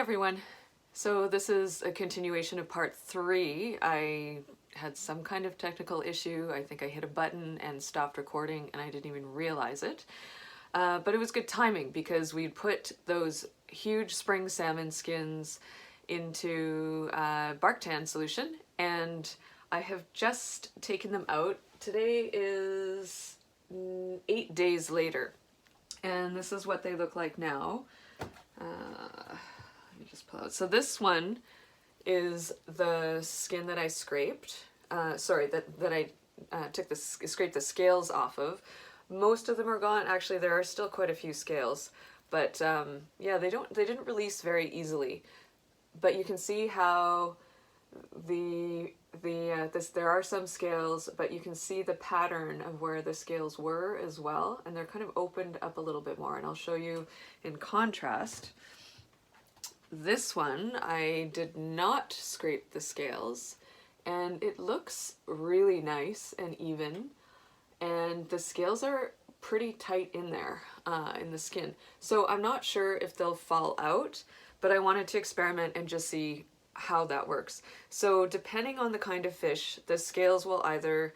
everyone. So this is a continuation of part 3. I had some kind of technical issue. I think I hit a button and stopped recording and I didn't even realize it. But it was good timing because we'd put those huge spring salmon skins into bark tan solution and I have just taken them out. Today is 8 days later and this is what they look like now. Let me just pull out. So this one is the skin that I scraped. That I scraped the scales off of. Most of them are gone. Actually, there are still quite a few scales, but yeah, they didn't release very easily. But you can see how there are some scales, but you can see the pattern of where the scales were as well, and they're kind of opened up a little bit more, and I'll show you in contrast. This one, I did not scrape the scales, and it looks really nice and even, and the scales are pretty tight in there, in the skin. So I'm not sure if they'll fall out, but I wanted to experiment and just see how that works. So depending on the kind of fish, the scales will either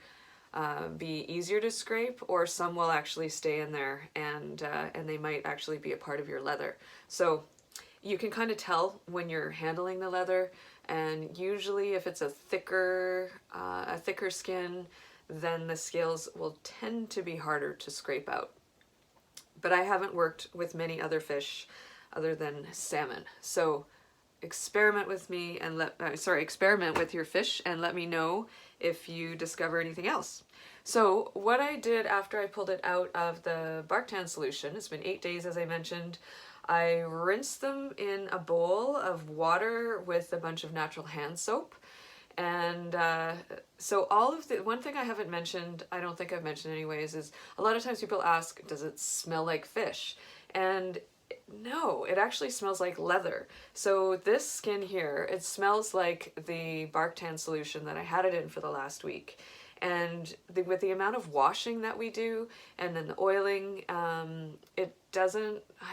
be easier to scrape, or some will actually stay in there, and they might actually be a part of your leather. So you can kind of tell when you're handling the leather, and usually if it's a thicker skin, then the scales will tend to be harder to scrape out. But I haven't worked with many other fish other than salmon, so experiment with me and experiment with your fish and let me know if you discover anything else. So what I did after I pulled it out of the bark tan solution, it's been 8 days as I mentioned, I rinsed them in a bowl of water with a bunch of natural hand soap. And so one thing I haven't mentioned, I don't think I've mentioned anyways, is a lot of times people ask, does it smell like fish? And no, it actually smells like leather. So this skin here, it smells like the bark tan solution that I had it in for the last week. And with the amount of washing that we do and then the oiling, I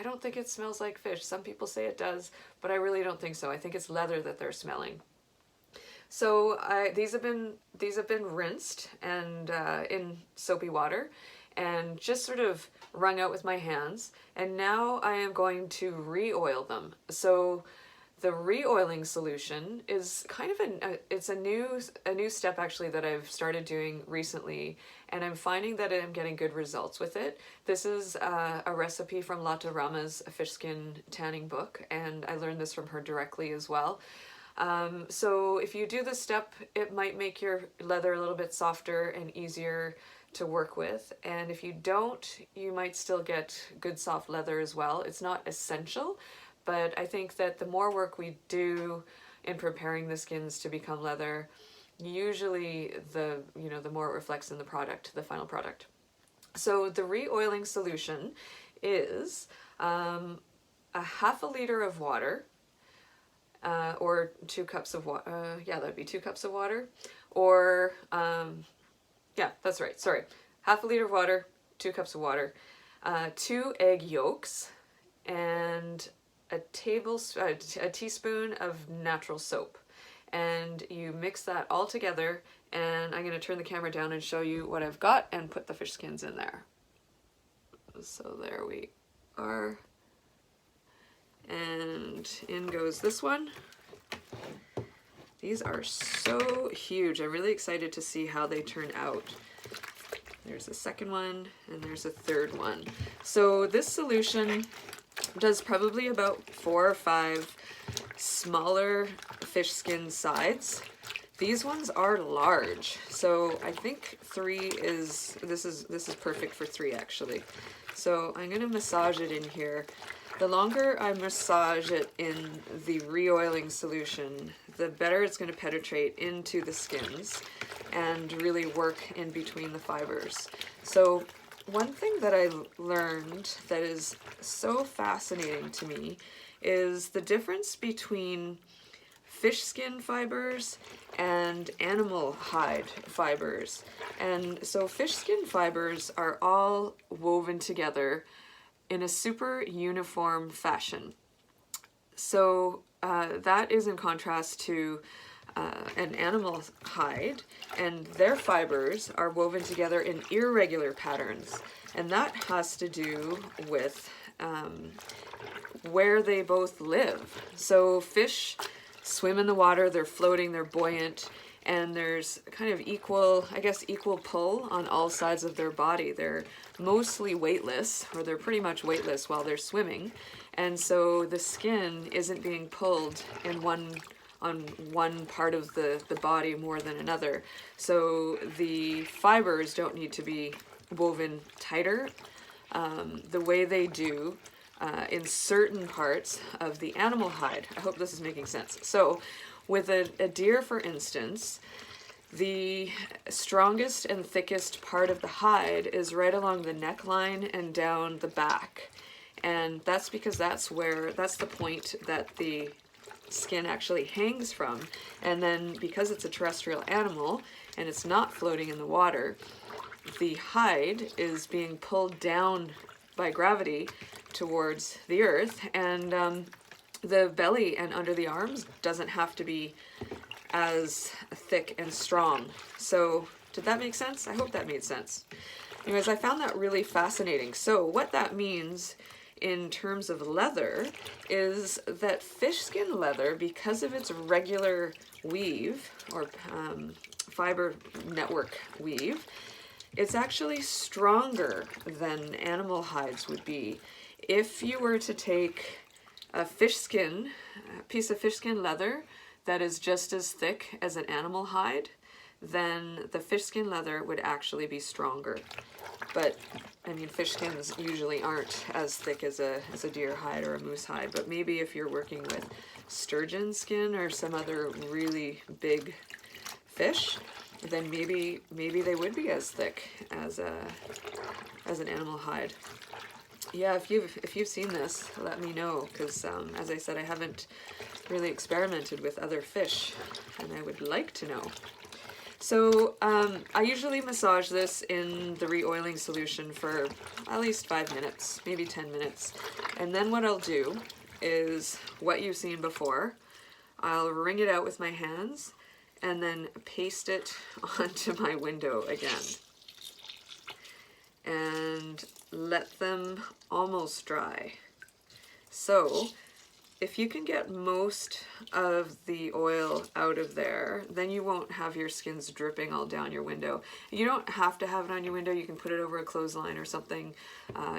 don't think it smells like fish. Some people say it does, but I really don't think so. I think it's leather that they're smelling. So these have been rinsed and in soapy water and just sort of wrung out with my hands. And now I am going to re-oil them. So the re-oiling solution is kind of it's a new step actually that I've started doing recently, and I'm finding that I'm getting good results with it. This is a recipe from Lotte Rama's fish skin tanning book, and I learned this from her directly as well. So if you do this step, it might make your leather a little bit softer and easier to work with, and if you don't, you might still get good soft leather as well. It's not essential, but I think that the more work we do in preparing the skins to become leather, usually the more it reflects in the product, the final product. So the re-oiling solution is a half a liter of water, or 2 cups of water. Yeah, that'd be 2 cups of water, or yeah, that's right. Sorry, half a liter of water, 2 cups of water, 2 egg yolks, and a teaspoon of natural soap, and you mix that all together. And I'm going to turn the camera down and show you what I've got and put the fish skins in there. So there we are, and in goes this one. These are so huge. I'm really excited to see how they turn out. There's a second one, and there's a third one. So this solution does probably about 4 or 5 smaller fish skin sides. These ones are large, so I think this is perfect for 3 actually. So I'm gonna massage it in here. The longer I massage it in the re-oiling solution, the better it's going to penetrate into the skins and really work in between the fibers. So one thing that I learned that is so fascinating to me is the difference between fish skin fibers and animal hide fibers. And so fish skin fibers are all woven together in a super uniform fashion. So that is in contrast to an animal hide, and their fibers are woven together in irregular patterns, and that has to do with where they both live. So fish swim in the water, they're floating, they're buoyant, and there's kind of equal, I guess, equal pull on all sides of their body. They're mostly weightless, or they're pretty much weightless while they're swimming, and so the skin isn't being pulled in on one part of the body more than another. So the fibers don't need to be woven tighter the way they do in certain parts of the animal hide. I hope this is making sense. So with a deer, for instance, the strongest and thickest part of the hide is right along the neckline and down the back. And that's because that's the point that the skin actually hangs from. And then because it's a terrestrial animal and it's not floating in the water, the hide is being pulled down by gravity towards the earth, and the belly and under the arms doesn't have to be as thick and strong. So did that make sense? I hope that made sense. Anyways, I found that really fascinating. So what that means in terms of leather is that fish skin leather, because of its regular weave or fiber network weave, it's actually stronger than animal hides would be. If you were to take a piece of fish skin leather that is just as thick as an animal hide, then the fish skin leather would actually be stronger. But I mean, fish skins usually aren't as thick as a deer hide or a moose hide, but maybe if you're working with sturgeon skin or some other really big fish, then maybe they would be as thick as an animal hide. Yeah, if you've seen this, let me know, because as I said, I haven't really experimented with other fish, and I would like to know. So I usually massage this in the re-oiling solution for at least 5 minutes, maybe 10 minutes. And then what I'll do is what you've seen before. I'll wring it out with my hands and then paste it onto my window again. And let them almost dry. So if you can get most of the oil out of there, then you won't have your skins dripping all down your window. You don't have to have it on your window. You can put it over a clothesline or something.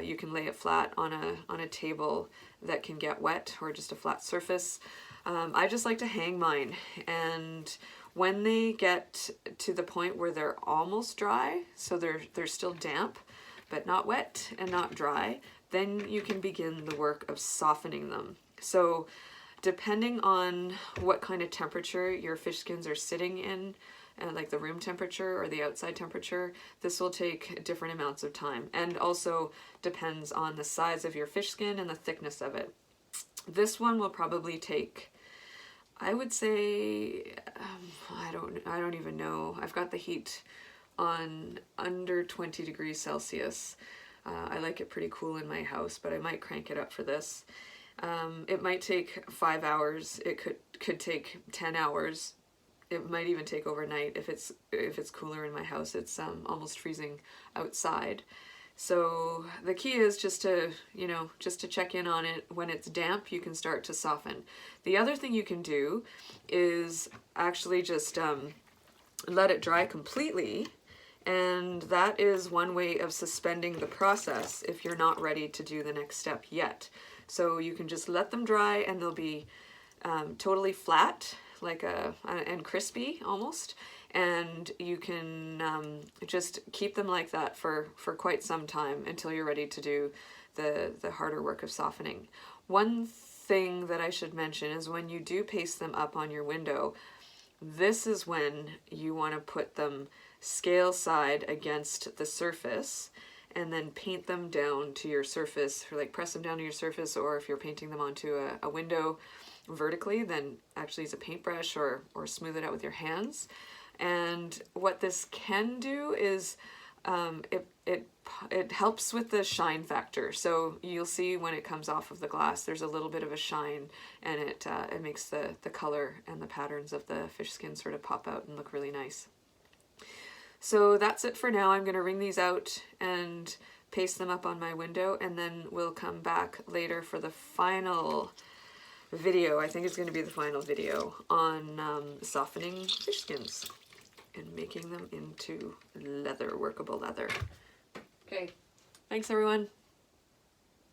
You can lay it flat on a table that can get wet, or just a flat surface. I just like to hang mine, and when they get to the point where they're almost dry, so they're still damp but not wet and not dry, then you can begin the work of softening them. So depending on what kind of temperature your fish skins are sitting in, like the room temperature or the outside temperature, this will take different amounts of time, and also depends on the size of your fish skin and the thickness of it. This one will probably take, I would say, I don't even know. I've got the heat on under 20 degrees Celsius. I like it pretty cool in my house, but I might crank it up for this. It might take 5 hours. It could take 10 hours. It might even take overnight if it's cooler in my house. It's almost freezing outside. So the key is just to check in on it. When it's damp, you can start to soften. The other thing you can do is actually just let it dry completely, and that is one way of suspending the process if you're not ready to do the next step yet. So you can just let them dry, and they'll be totally flat, and crispy almost, and you can just keep them like that for quite some time until you're ready to do the harder work of softening. One thing that I should mention is when you do paste them up on your window, this is when you want to put them scale side against the surface, and then paint them down to your surface, or like press them down to your surface, or if you're painting them onto a window vertically, then actually use a paintbrush or smooth it out with your hands. And what this can do is it helps with the shine factor. So you'll see when it comes off of the glass, there's a little bit of a shine, and it makes the color and the patterns of the fish skin sort of pop out and look really nice. So that's it for now. I'm going to wring these out and paste them up on my window, and then we'll come back later for the final video. I think it's going to be the final video on softening fish skins and making them into leather, workable leather. Okay, thanks everyone.